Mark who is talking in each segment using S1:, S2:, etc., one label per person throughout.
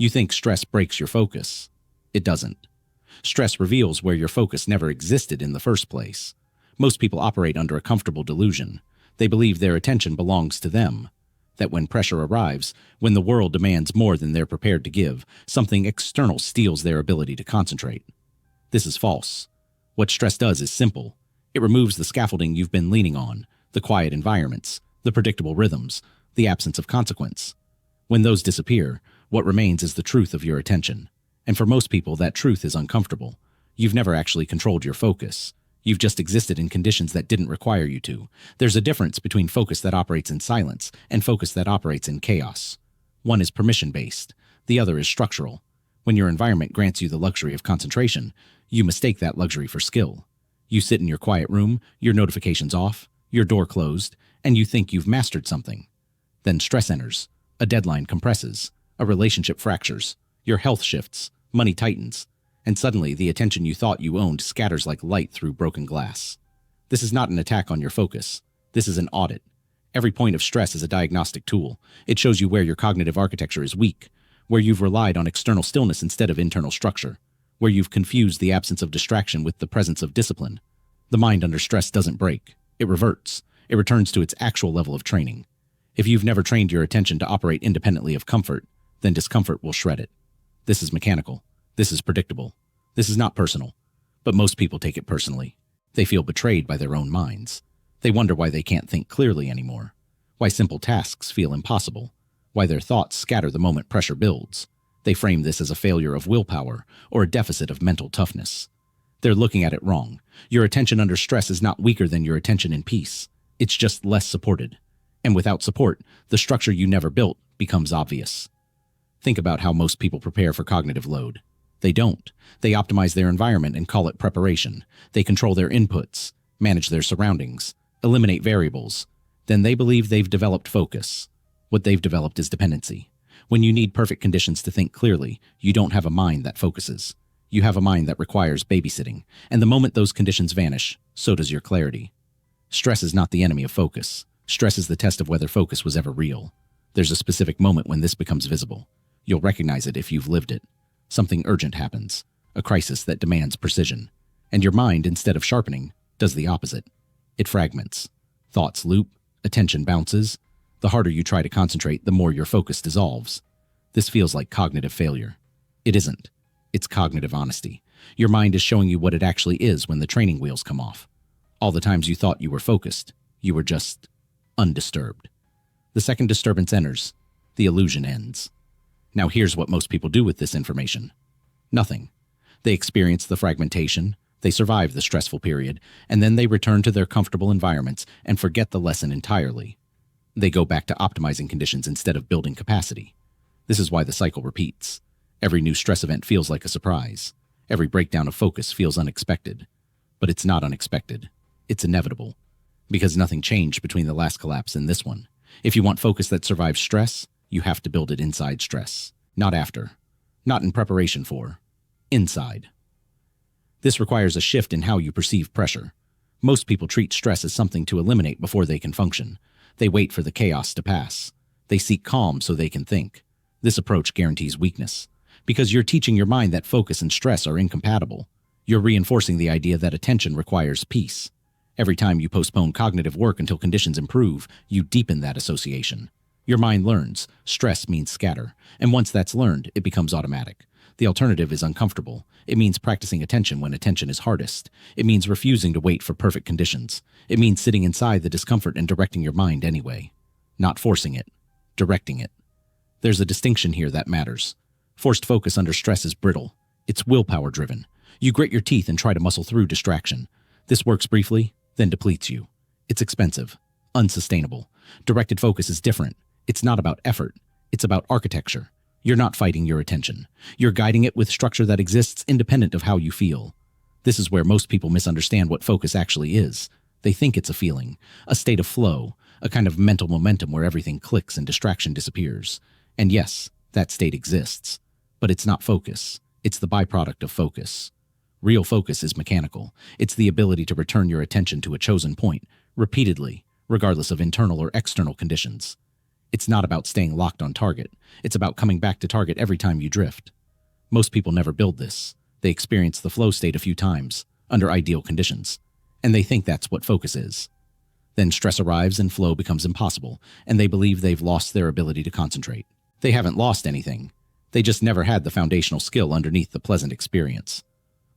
S1: You think stress breaks your focus. It doesn't. Stress reveals where your focus never existed in the first place. Most people operate under a comfortable delusion. They believe their attention belongs to them, that when pressure arrives, when the world demands more than they're prepared to give, something external steals their ability to concentrate. This is false. What stress does is simple. It removes the scaffolding you've been leaning on, the quiet environments, the predictable rhythms, the absence of consequence. When those disappear, what remains is the truth of your attention. And for most people, that truth is uncomfortable. You've never actually controlled your focus. You've just existed in conditions that didn't require you to. There's a difference between focus that operates in silence and focus that operates in chaos. One is permission-based. The other is structural. When your environment grants you the luxury of concentration, you mistake that luxury for skill. You sit in your quiet room, your notifications off, your door closed, and you think you've mastered something. Then stress enters. A deadline compresses. A relationship fractures. Your health shifts. Money tightens. And suddenly, the attention you thought you owned scatters like light through broken glass. This is not an attack on your focus. This is an audit. Every point of stress is a diagnostic tool. It shows you where your cognitive architecture is weak, where you've relied on external stillness instead of internal structure, where you've confused the absence of distraction with the presence of discipline. The mind under stress doesn't break. It reverts. It returns to its actual level of training. If you've never trained your attention to operate independently of comfort, then discomfort will shred it. This is mechanical. This is predictable. This is not personal. But most people take it personally. They feel betrayed by their own minds. They wonder why they can't think clearly anymore, why simple tasks feel impossible, why their thoughts scatter the moment pressure builds. They frame this as a failure of willpower or a deficit of mental toughness. They're looking at it wrong. Your attention under stress is not weaker than your attention in peace. It's just less supported. And without support, the structure you never built becomes obvious. Think about how most people prepare for cognitive load. They don't. They optimize their environment and call it preparation. They control their inputs, manage their surroundings, eliminate variables. Then they believe they've developed focus. What they've developed is dependency. When you need perfect conditions to think clearly, you don't have a mind that focuses. You have a mind that requires babysitting, and the moment those conditions vanish, so does your clarity. Stress is not the enemy of focus. Stress is the test of whether focus was ever real. There's a specific moment when this becomes visible. You'll recognize it if you've lived it. Something urgent happens, a crisis that demands precision. And your mind, instead of sharpening, does the opposite. It fragments. Thoughts loop, attention bounces. The harder you try to concentrate, the more your focus dissolves. This feels like cognitive failure. It isn't. It's cognitive honesty. Your mind is showing you what it actually is when the training wheels come off. All the times you thought you were focused, you were just undisturbed. The second disturbance enters, the illusion ends. Now here's what most people do with this information. Nothing. They experience the fragmentation, they survive the stressful period, and then they return to their comfortable environments and forget the lesson entirely. They go back to optimizing conditions instead of building capacity. This is why the cycle repeats. Every new stress event feels like a surprise. Every breakdown of focus feels unexpected. But it's not unexpected. It's inevitable. Because nothing changed between the last collapse and this one. If you want focus that survives stress, you have to build it inside stress, not after, not in preparation for, inside. This requires a shift in how you perceive pressure. Most people treat stress as something to eliminate before they can function. They wait for the chaos to pass. They seek calm so they can think. This approach guarantees weakness, because you're teaching your mind that focus and stress are incompatible. You're reinforcing the idea that attention requires peace. Every time you postpone cognitive work until conditions improve, you deepen that association. Your mind learns, stress means scatter, and once that's learned, it becomes automatic. The alternative is uncomfortable. It means practicing attention when attention is hardest. It means refusing to wait for perfect conditions. It means sitting inside the discomfort and directing your mind anyway. Not forcing it, directing it. There's a distinction here that matters. Forced focus under stress is brittle. It's willpower-driven. You grit your teeth and try to muscle through distraction. This works briefly, then depletes you. It's expensive, unsustainable. Directed focus is different. It's not about effort. It's about architecture. You're not fighting your attention. You're guiding it with structure that exists independent of how you feel. This is where most people misunderstand what focus actually is. They think it's a feeling, a state of flow, a kind of mental momentum where everything clicks and distraction disappears. And yes, that state exists. But it's not focus. It's the byproduct of focus. Real focus is mechanical. It's the ability to return your attention to a chosen point, repeatedly, regardless of internal or external conditions. It's not about staying locked on target. It's about coming back to target every time you drift. Most people never build this. They experience the flow state a few times, under ideal conditions, and they think that's what focus is. Then stress arrives and flow becomes impossible, and they believe they've lost their ability to concentrate. They haven't lost anything. They just never had the foundational skill underneath the pleasant experience.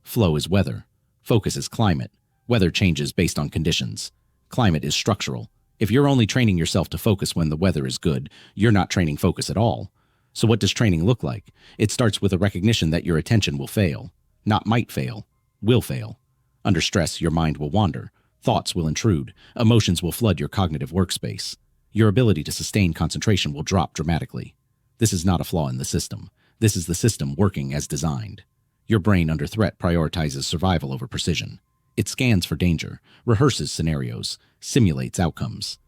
S1: Flow is weather. Focus is climate. Weather changes based on conditions. Climate is structural. If you're only training yourself to focus when the weather is good, you're not training focus at all. So what does training look like? It starts with a recognition that your attention will fail. Not might fail, will fail. Under stress, your mind will wander. Thoughts will intrude. Emotions will flood your cognitive workspace. Your ability to sustain concentration will drop dramatically. This is not a flaw in the system. This is the system working as designed. Your brain under threat prioritizes survival over precision. It scans for danger, rehearses scenarios, simulates outcomes.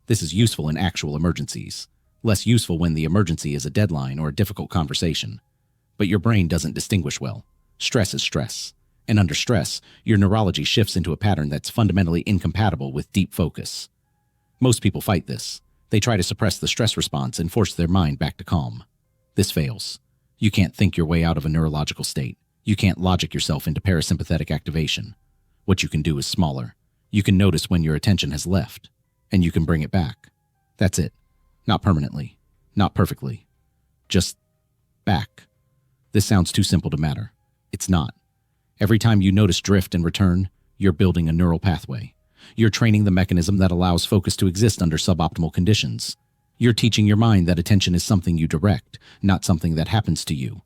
S1: This is useful in actual emergencies. Less useful when the emergency is a deadline or a difficult conversation. But your brain doesn't distinguish well. Stress is stress. And under stress, your neurology shifts into a pattern that's fundamentally incompatible with deep focus. Most people fight this. They try to suppress the stress response and force their mind back to calm. This fails. You can't think your way out of a neurological state. You can't logic yourself into parasympathetic activation. What you can do is smaller. You can notice when your attention has left, and you can bring it back. That's it. Not permanently. Not perfectly. Just back. This sounds too simple to matter. It's not. Every time you notice drift and return, you're building a neural pathway. You're training the mechanism that allows focus to exist under suboptimal conditions. You're teaching your mind that attention is something you direct, not something that happens to you.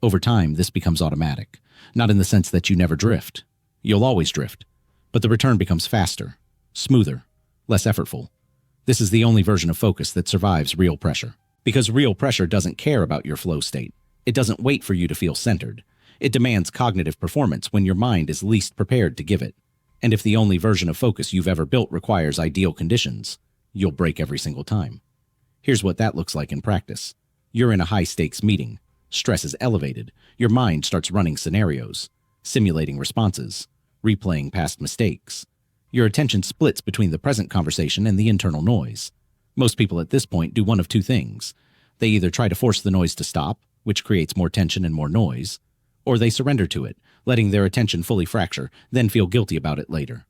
S1: Over time, this becomes automatic, not in the sense that you never drift. You'll always drift, but the return becomes faster, smoother, less effortful. This is the only version of focus that survives real pressure. Because real pressure doesn't care about your flow state. It doesn't wait for you to feel centered. It demands cognitive performance when your mind is least prepared to give it. And if the only version of focus you've ever built requires ideal conditions, you'll break every single time. Here's what that looks like in practice. You're in a high-stakes meeting. Stress is elevated. Your mind starts running scenarios, simulating responses, replaying past mistakes. Your attention splits between the present conversation and the internal noise. Most people at this point do one of two things. They either try to force the noise to stop, which creates more tension and more noise, or they surrender to it, letting their attention fully fracture, then feel guilty about it later.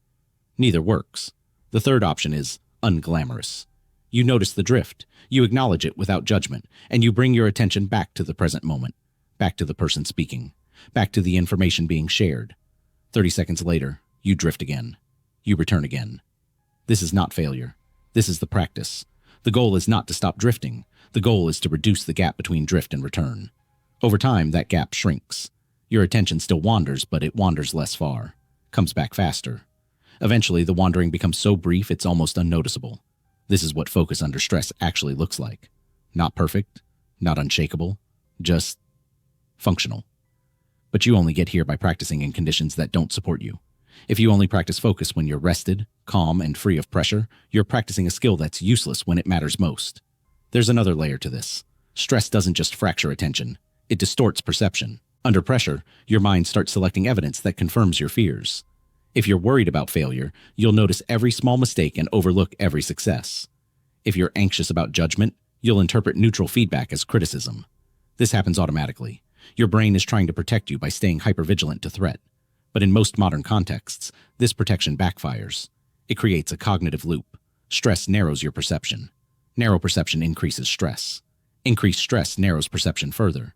S1: Neither works. The third option is unglamorous. You notice the drift, you acknowledge it without judgment, and you bring your attention back to the present moment, back to the person speaking, back to the information being shared. 30 seconds later, you drift again. You return again. This is not failure. This is the practice. The goal is not to stop drifting. The goal is to reduce the gap between drift and return. Over time, that gap shrinks. Your attention still wanders, but it wanders less far, comes back faster. Eventually, the wandering becomes so brief it's almost unnoticeable. This is what focus under stress actually looks like. Not perfect, not unshakable, just functional. But you only get here by practicing in conditions that don't support you. If you only practice focus when you're rested, calm, and free of pressure, you're practicing a skill that's useless when it matters most. There's another layer to this. Stress doesn't just fracture attention. It distorts perception. Under pressure, your mind starts selecting evidence that confirms your fears. If you're worried about failure, you'll notice every small mistake and overlook every success. If you're anxious about judgment, you'll interpret neutral feedback as criticism. This happens automatically. Your brain is trying to protect you by staying hypervigilant to threat. But in most modern contexts, this protection backfires. It creates a cognitive loop. Stress narrows your perception. Narrow perception increases stress. Increased stress narrows perception further.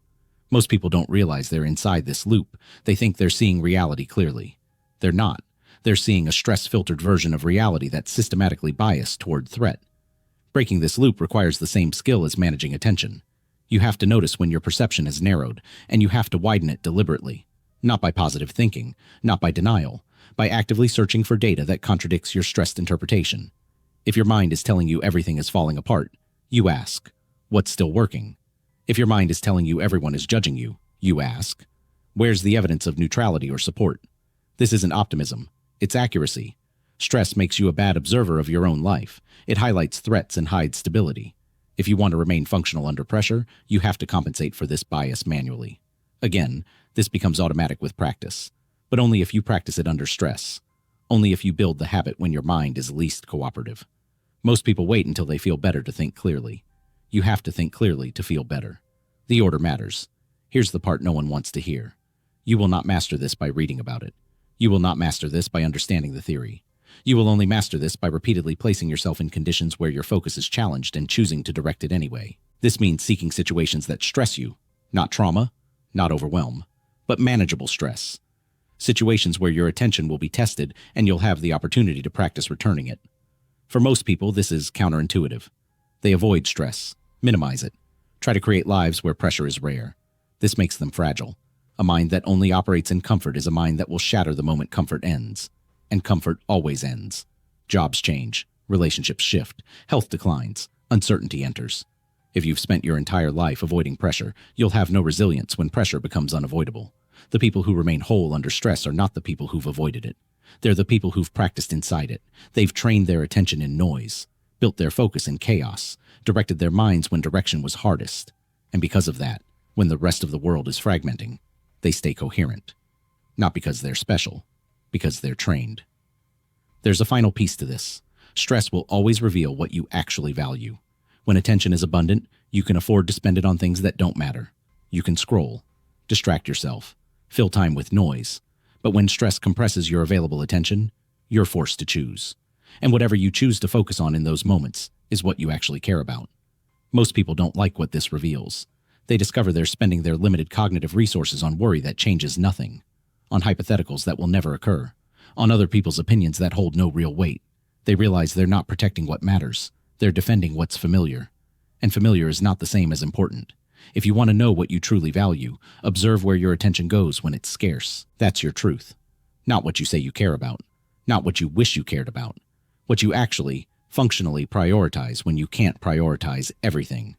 S1: Most people don't realize they're inside this loop. They think they're seeing reality clearly. They're not. They're seeing a stress-filtered version of reality that's systematically biased toward threat. Breaking this loop requires the same skill as managing attention. You have to notice when your perception is narrowed, and you have to widen it deliberately. Not by positive thinking, not by denial, by actively searching for data that contradicts your stressed interpretation. If your mind is telling you everything is falling apart, you ask, what's still working? If your mind is telling you everyone is judging you, you ask, where's the evidence of neutrality or support? This isn't optimism, it's accuracy. Stress makes you a bad observer of your own life. It highlights threats and hides stability. If you want to remain functional under pressure, you have to compensate for this bias manually. Again, this becomes automatic with practice, but only if you practice it under stress. Only if you build the habit when your mind is least cooperative. Most people wait until they feel better to think clearly. You have to think clearly to feel better. The order matters. Here's the part no one wants to hear. You will not master this by reading about it. You will not master this by understanding the theory. You will only master this by repeatedly placing yourself in conditions where your focus is challenged and choosing to direct it anyway. This means seeking situations that stress you, not trauma, not overwhelm, but manageable stress. Situations where your attention will be tested and you'll have the opportunity to practice returning it. For most people, this is counterintuitive. They avoid stress, minimize it, try to create lives where pressure is rare. This makes them fragile. A mind that only operates in comfort is a mind that will shatter the moment comfort ends. And comfort always ends. Jobs change, relationships shift, health declines, uncertainty enters. If you've spent your entire life avoiding pressure, you'll have no resilience when pressure becomes unavoidable. The people who remain whole under stress are not the people who've avoided it. They're the people who've practiced inside it. They've trained their attention in noise, built their focus in chaos, directed their minds when direction was hardest. And because of that, when the rest of the world is fragmenting, they stay coherent. Not because they're special, because they're trained. There's a final piece to this. Stress will always reveal what you actually value. When attention is abundant, you can afford to spend it on things that don't matter. You can scroll, distract yourself, fill time with noise. But when stress compresses your available attention, you're forced to choose. And whatever you choose to focus on in those moments is what you actually care about. Most people don't like what this reveals. They discover they're spending their limited cognitive resources on worry that changes nothing, on hypotheticals that will never occur, on other people's opinions that hold no real weight. They realize they're not protecting what matters. They're defending what's familiar. And familiar is not the same as important. If you want to know what you truly value, observe where your attention goes when it's scarce. That's your truth. Not what you say you care about. Not what you wish you cared about. What you actually, functionally prioritize when you can't prioritize everything.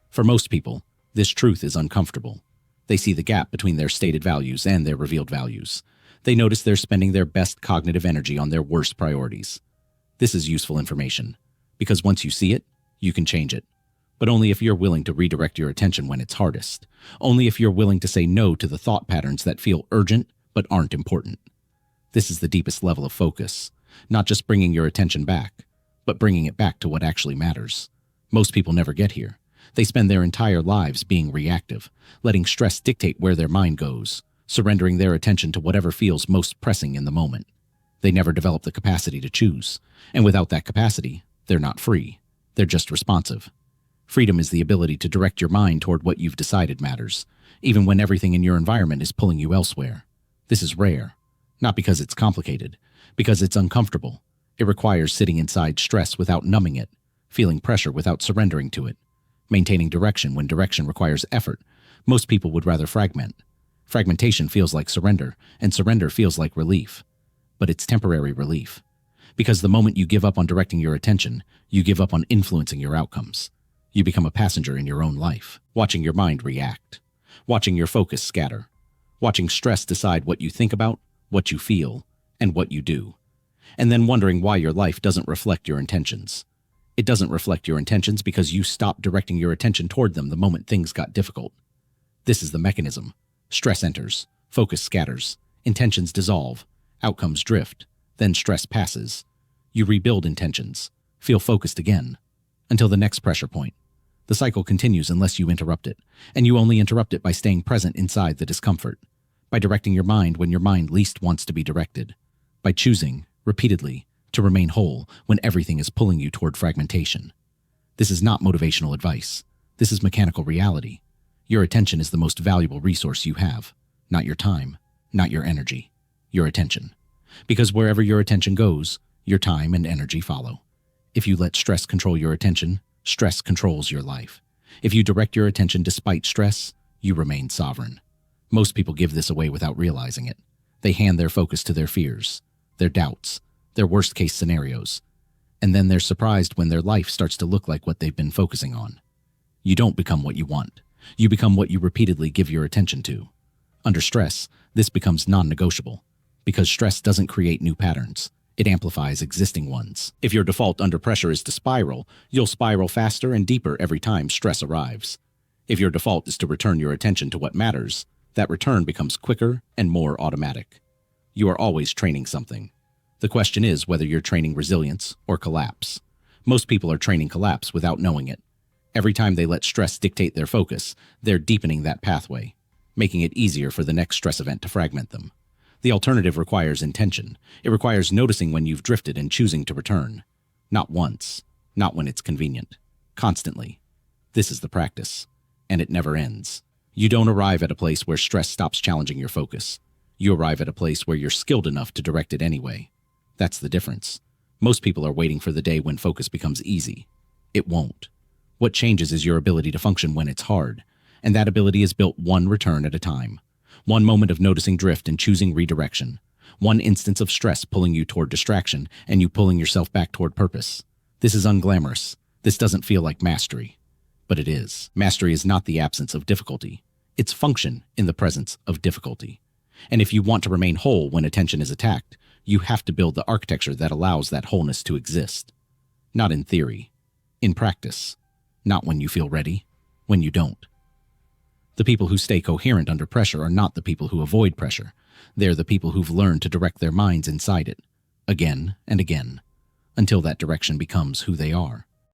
S1: For most people, this truth is uncomfortable. They see the gap between their stated values and their revealed values. They notice they're spending their best cognitive energy on their worst priorities. This is useful information, because once you see it, you can change it. But only if you're willing to redirect your attention when it's hardest. Only if you're willing to say no to the thought patterns that feel urgent but aren't important. This is the deepest level of focus. Not just bringing your attention back, but bringing it back to what actually matters. Most people never get here. They spend their entire lives being reactive, letting stress dictate where their mind goes, surrendering their attention to whatever feels most pressing in the moment. They never develop the capacity to choose. And without that capacity, they're not free. They're just responsive. Freedom is the ability to direct your mind toward what you've decided matters, even when everything in your environment is pulling you elsewhere. This is rare, not because it's complicated, because it's uncomfortable. It requires sitting inside stress without numbing it, feeling pressure without surrendering to it, maintaining direction when direction requires effort. Most people would rather fragment. Fragmentation feels like surrender, and surrender feels like relief. But it's temporary relief. Because the moment you give up on directing your attention, you give up on influencing your outcomes. You become a passenger in your own life, watching your mind react, watching your focus scatter, watching stress decide what you think about, what you feel, and what you do, and then wondering why your life doesn't reflect your intentions. It doesn't reflect your intentions because you stopped directing your attention toward them the moment things got difficult. This is the mechanism. Stress enters, focus scatters, intentions dissolve, outcomes drift, then stress passes. You rebuild intentions, feel focused again, until the next pressure point. The cycle continues unless you interrupt it, and you only interrupt it by staying present inside the discomfort, by directing your mind when your mind least wants to be directed, by choosing, repeatedly, to remain whole when everything is pulling you toward fragmentation. This is not motivational advice. This is mechanical reality. Your attention is the most valuable resource you have, not your time, not your energy, your attention. Because wherever your attention goes, your time and energy follow. If you let stress control your attention, stress controls your life. If you direct your attention despite stress, you remain sovereign. Most people give this away without realizing it. They hand their focus to their fears, their doubts, their worst-case scenarios, and then they're surprised when their life starts to look like what they've been focusing on. You don't become what you want. You become what you repeatedly give your attention to. Under stress, this becomes non-negotiable, because stress doesn't create new patterns. It amplifies existing ones. If your default under pressure is to spiral, you'll spiral faster and deeper every time stress arrives. If your default is to return your attention to what matters, that return becomes quicker and more automatic. You are always training something. The question is whether you're training resilience or collapse. Most people are training collapse without knowing it. Every time they let stress dictate their focus, they're deepening that pathway, making it easier for the next stress event to fragment them. The alternative requires intention. It requires noticing when you've drifted and choosing to return. Not once, not when it's convenient. Constantly. This is the practice, and it never ends. You don't arrive at a place where stress stops challenging your focus. You arrive at a place where you're skilled enough to direct it anyway. That's the difference. Most people are waiting for the day when focus becomes easy. It won't. What changes is your ability to function when it's hard, and that ability is built one return at a time. One moment of noticing drift and choosing redirection. One instance of stress pulling you toward distraction and you pulling yourself back toward purpose. This is unglamorous. This doesn't feel like mastery. But it is. Mastery is not the absence of difficulty. It's function in the presence of difficulty. And if you want to remain whole when attention is attacked, you have to build the architecture that allows that wholeness to exist. Not in theory. In practice. Not when you feel ready. When you don't. The people who stay coherent under pressure are not the people who avoid pressure. They're the people who've learned to direct their minds inside it, again and again, until that direction becomes who they are.